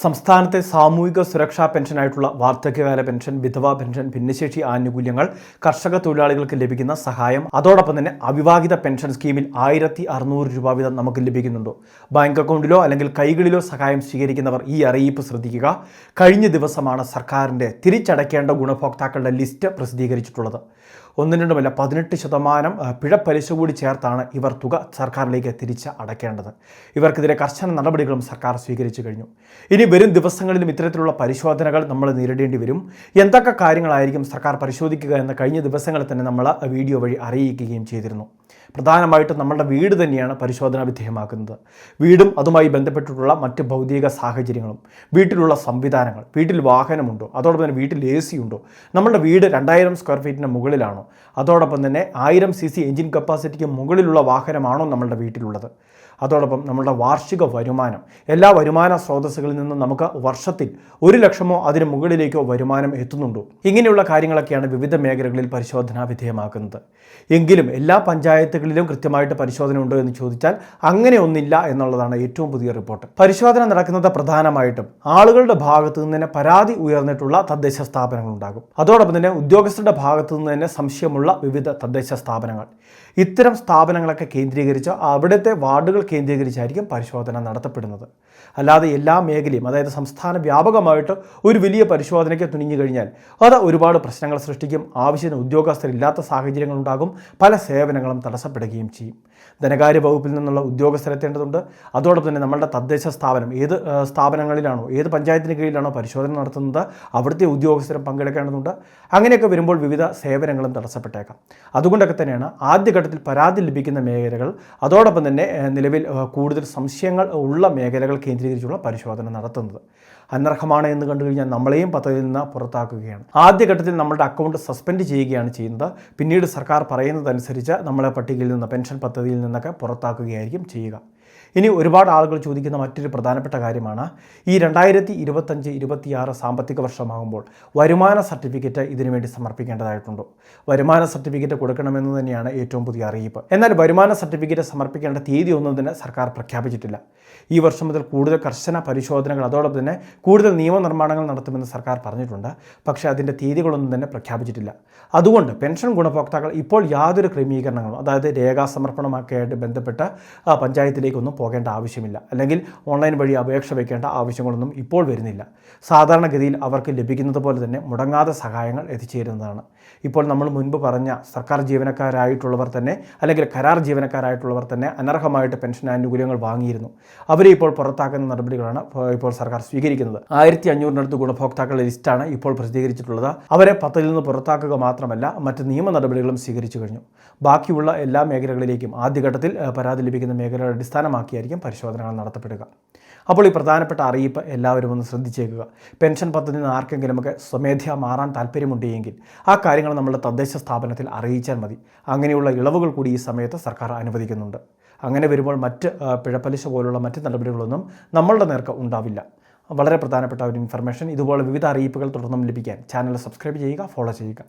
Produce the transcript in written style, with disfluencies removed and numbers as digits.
സംസ്ഥാനത്തെ സാമൂഹിക സുരക്ഷാ പെൻഷനായിട്ടുള്ള വാർദ്ധക്യകാല പെൻഷൻ, വിധവാ പെൻഷൻ, ഭിന്നശേഷി ആനുകൂല്യങ്ങൾ, കർഷക തൊഴിലാളികൾക്ക് ലഭിക്കുന്ന സഹായം, അതോടൊപ്പം തന്നെ അവിവാഹിത പെൻഷൻ സ്കീമിൽ 1600 രൂപ വീതം നമുക്ക് ലഭിക്കുന്നുണ്ടോ? ബാങ്ക് അക്കൗണ്ടിലോ അല്ലെങ്കിൽ കൈകളിലോ സഹായം സ്വീകരിക്കുന്നവർ ഈ അറിയിപ്പ് ശ്രദ്ധിക്കുക. കഴിഞ്ഞ ദിവസമാണ് സർക്കാരിൻ്റെ തിരിച്ചടയ്ക്കേണ്ട ഗുണഭോക്താക്കളുടെ ലിസ്റ്റ് പ്രസിദ്ധീകരിച്ചിട്ടുള്ളത്. ഒന്നും രണ്ടുമല്ല, 18% പിഴ പലിശ കൂടി ചേർത്താണ് ഇവർ തുക സർക്കാരിലേക്ക് തിരിച്ച് അടയ്ക്കേണ്ടത്. ഇവർക്കെതിരെ കർശന നടപടികളും സർക്കാർ സ്വീകരിച്ചു കഴിഞ്ഞു. ഇനി വരും ദിവസങ്ങളിലും ഇത്തരത്തിലുള്ള പരിശോധനകൾ നമ്മൾ നേരിടേണ്ടി വരും. എന്തൊക്കെ കാര്യങ്ങളായിരിക്കും സർക്കാർ പരിശോധിക്കുക എന്ന് കഴിഞ്ഞ ദിവസങ്ങളിൽ തന്നെ നമ്മൾ വീഡിയോ വഴി അറിയിക്കുകയും ചെയ്തിരുന്നു. പ്രധാനമായിട്ടും നമ്മളുടെ വീട് തന്നെയാണ് പരിശോധനാ വിധേയമാക്കുന്നത്. വീടും അതുമായി ബന്ധപ്പെട്ടിട്ടുള്ള മറ്റ് ഭൗതിക സാഹചര്യങ്ങളും, വീട്ടിലുള്ള സംവിധാനങ്ങൾ, വീട്ടിൽ വാഹനമുണ്ടോ, അതോടൊപ്പം തന്നെ വീട്ടിൽ AC ഉണ്ടോ, നമ്മളുടെ വീട് 2000 സ്ക്വയർ ഫീറ്റിന് മുകളിലാണോ, അതോടൊപ്പം തന്നെ 1000 cc എഞ്ചിൻ കപ്പാസിറ്റിക്ക് മുകളിലുള്ള വാഹനമാണോ നമ്മളുടെ വീട്ടിലുള്ളത്, അതോടൊപ്പം നമ്മളുടെ വാർഷിക വരുമാനം, എല്ലാ വരുമാന സ്രോതസ്സുകളിൽ നിന്നും നമുക്ക് വർഷത്തിൽ 1 ലക്ഷമോ അതിന് മുകളിലേക്കോ വരുമാനം എത്തുന്നുണ്ടോ, ഇങ്ങനെയുള്ള കാര്യങ്ങളൊക്കെയാണ് വിവിധ മേഖലകളിൽ പരിശോധനാ വിധേയമാക്കുന്നത്. എങ്കിലും എല്ലാ പഞ്ചായത്തുകളിലും കൃത്യമായിട്ട് പരിശോധന ഉണ്ടോ എന്ന് ചോദിച്ചാൽ അങ്ങനെ ഒന്നില്ല എന്നുള്ളതാണ് ഏറ്റവും പുതിയ റിപ്പോർട്ട്. പരിശോധന നടക്കുന്നത് പ്രധാനമായിട്ടും ആളുകളുടെ ഭാഗത്തു നിന്ന് തന്നെ പരാതി ഉയർന്നിട്ടുള്ള തദ്ദേശ സ്ഥാപനങ്ങളുണ്ടാകും. അതോടൊപ്പം തന്നെ ഉദ്യോഗസ്ഥരുടെ ഭാഗത്തു നിന്ന് തന്നെ സംശയമുള്ള വിവിധ തദ്ദേശ സ്ഥാപനങ്ങൾ. ഇത്തരം സ്ഥാപനങ്ങളൊക്കെ കേന്ദ്രീകരിച്ച് അവിടുത്തെ വാർഡുകൾ കേന്ദ്രീകരിച്ചായിരിക്കും പരിശോധന നടത്തപ്പെടുന്നത്. അല്ലാതെ എല്ലാ മേഖലയും, അതായത് സംസ്ഥാന വ്യാപകമായിട്ട് ഒരു വലിയ പരിശോധനയ്ക്ക് തുനിഞ്ഞു കഴിഞ്ഞാൽ അത് ഒരുപാട് പ്രശ്നങ്ങൾ സൃഷ്ടിക്കും. ആവശ്യത്തിന് ഉദ്യോഗസ്ഥരില്ലാത്ത സാഹചര്യങ്ങളുണ്ടാകും. പല സേവനങ്ങളും തടസ്സപ്പെടുകയും ചെയ്യും. ധനകാര്യ വകുപ്പിൽ നിന്നുള്ള ഉദ്യോഗസ്ഥരെത്തേണ്ടതുണ്ട്. അതോടൊപ്പം തന്നെ നമ്മളുടെ തദ്ദേശ സ്ഥാപനം ഏത് സ്ഥാപനങ്ങളിലാണോ, ഏത് പഞ്ചായത്തിന് കീഴിലാണോ പരിശോധന നടത്തുന്നത് അവിടുത്തെ ഉദ്യോഗസ്ഥരും പങ്കെടുക്കേണ്ടതുണ്ട്. അങ്ങനെയൊക്കെ വരുമ്പോൾ വിവിധ സേവനങ്ങളും തടസ്സപ്പെട്ടേക്കാം. അതുകൊണ്ടൊക്കെ തന്നെയാണ് ആദ്യഘട്ടത്തിൽ പരാതി ലഭിക്കുന്ന മേഖലകൾ, അതോടൊപ്പം തന്നെ നിലവിൽ കൂടുതൽ സംശയങ്ങൾ ഉള്ള മേഖലകൾ കേന്ദ്രീകരിച്ചുള്ള പരിശോധന നടത്തുന്നത്. അനർഹമാണ് എന്ന് കണ്ടു കഴിഞ്ഞാൽ നമ്മളെയും പദ്ധതിയിൽ നിന്ന് പുറത്താക്കുകയാണ്. ആദ്യഘട്ടത്തിൽ നമ്മുടെ അക്കൗണ്ട് സസ്പെൻഡ് ചെയ്യുകയാണ് ചെയ്യുന്നത്. പിന്നീട് സർക്കാർ പറയുന്നതനുസരിച്ച് നമ്മളെ പട്ടികയിൽ നിന്ന്, പെൻഷൻ പദ്ധതിയിൽ നിന്നൊക്കെ പുറത്താക്കുകയായിരിക്കും ചെയ്യുക. ഇനി ഒരുപാട് ആളുകൾ ചോദിക്കുന്ന മറ്റൊരു പ്രധാനപ്പെട്ട കാര്യമാണ്, ഈ 2025-26 സാമ്പത്തിക വർഷമാകുമ്പോൾ വരുമാന സർട്ടിഫിക്കറ്റ് ഇതിനുവേണ്ടി സമർപ്പിക്കേണ്ടതായിട്ടുണ്ടോ? വരുമാന സർട്ടിഫിക്കറ്റ് കൊടുക്കണമെന്ന് തന്നെയാണ് ഏറ്റവും പുതിയ അറിയിപ്പ്. എന്നാൽ വരുമാന സർട്ടിഫിക്കറ്റ് സമർപ്പിക്കേണ്ട തീയതി ഒന്നും തന്നെ സർക്കാർ പ്രഖ്യാപിച്ചിട്ടില്ല. ഈ വർഷം മുതൽ കൂടുതൽ കർശന പരിശോധനകൾ, അതോടൊപ്പം തന്നെ കൂടുതൽ നിയമനിർമ്മാണങ്ങൾ നടത്തുമെന്ന് സർക്കാർ പറഞ്ഞിട്ടുണ്ട്. പക്ഷേ അതിൻ്റെ തീയതികളൊന്നും തന്നെ പ്രഖ്യാപിച്ചിട്ടില്ല. അതുകൊണ്ട് പെൻഷൻ ഗുണഭോക്താക്കൾ ഇപ്പോൾ യാതൊരു ക്രമീകരണങ്ങളും, അതായത് രേഖാസമർപ്പണമൊക്കെയായിട്ട് ബന്ധപ്പെട്ട് പഞ്ചായത്തിലേക്കൊന്നും പോകേണ്ട ആവശ്യമില്ല, അല്ലെങ്കിൽ ഓൺലൈൻ വഴി അപേക്ഷ വയ്ക്കേണ്ട ആവശ്യങ്ങളൊന്നും ഇപ്പോൾ വരുന്നില്ല. സാധാരണഗതിയിൽ അവർക്ക് ലഭിക്കുന്നത് പോലെ തന്നെ മുടങ്ങാതെ സഹായങ്ങൾ എത്തിച്ചേരുന്നതാണ്. ഇപ്പോൾ നമ്മൾ മുൻപ് പറഞ്ഞ സർക്കാർ ജീവനക്കാരായിട്ടുള്ളവർ തന്നെ, അല്ലെങ്കിൽ കരാർ ജീവനക്കാരായിട്ടുള്ളവർ തന്നെ അനർഹമായിട്ട് പെൻഷൻ ആനുകൂല്യങ്ങൾ വാങ്ങിയിരുന്നു. അവരെ ഇപ്പോൾ പുറത്താക്കുന്ന നടപടികളാണ് ഇപ്പോൾ സർക്കാർ സ്വീകരിക്കുന്നത്. 1500 ഗുണഭോക്താക്കളുടെ ലിസ്റ്റാണ് ഇപ്പോൾ പ്രസിദ്ധീകരിച്ചിട്ടുള്ളത്. അവരെ പദ്ധതിയിൽ നിന്ന് പുറത്താക്കുക മാത്രമല്ല, മറ്റ് നിയമ നടപടികളും സ്വീകരിച്ചു കഴിഞ്ഞു. ബാക്കിയുള്ള എല്ലാ മേഖലകളിലേക്കും ആദ്യഘട്ടത്തിൽ പരാതി ലഭിക്കുന്ന മേഖലകളെ അടിസ്ഥാനമാക്കിയായിരിക്കും പരിശോധനകൾ നടത്തപ്പെടുക. അപ്പോൾ ഈ പ്രധാനപ്പെട്ട അറിയിപ്പ് എല്ലാവരും ഒന്ന് ശ്രദ്ധിച്ചേക്കുക. പെൻഷൻ പദ്ധതിയിൽ നിന്ന് ആർക്കെങ്കിലുമൊക്കെ സ്വമേധ്യാ മാറാൻ താല്പര്യമുണ്ടെങ്കിൽ ആ കാര്യങ്ങൾ നമ്മുടെ തദ്ദേശ സ്ഥാപനത്തിൽ അറിയിച്ചാൽ മതി. അങ്ങനെയുള്ള ഇളവുകൾ കൂടി ഈ സമയത്ത് സർക്കാർ അനുവദിക്കുന്നുണ്ട്. അങ്ങനെ വരുമ്പോൾ മറ്റ് പിഴപ്പലിശ പോലുള്ള മറ്റ് നടപടികളൊന്നും നമ്മളുടെ നേർക്ക് ഉണ്ടാവില്ല. വളരെ പ്രധാനപ്പെട്ട ഒരു ഇൻഫർമേഷൻ. ഇതുപോലെ വിവിധ അറിയിപ്പുകൾ തുടർന്നും ലഭിക്കാൻ ചാനൽ സബ്സ്ക്രൈബ് ചെയ്യുക, ഫോളോ ചെയ്യുക.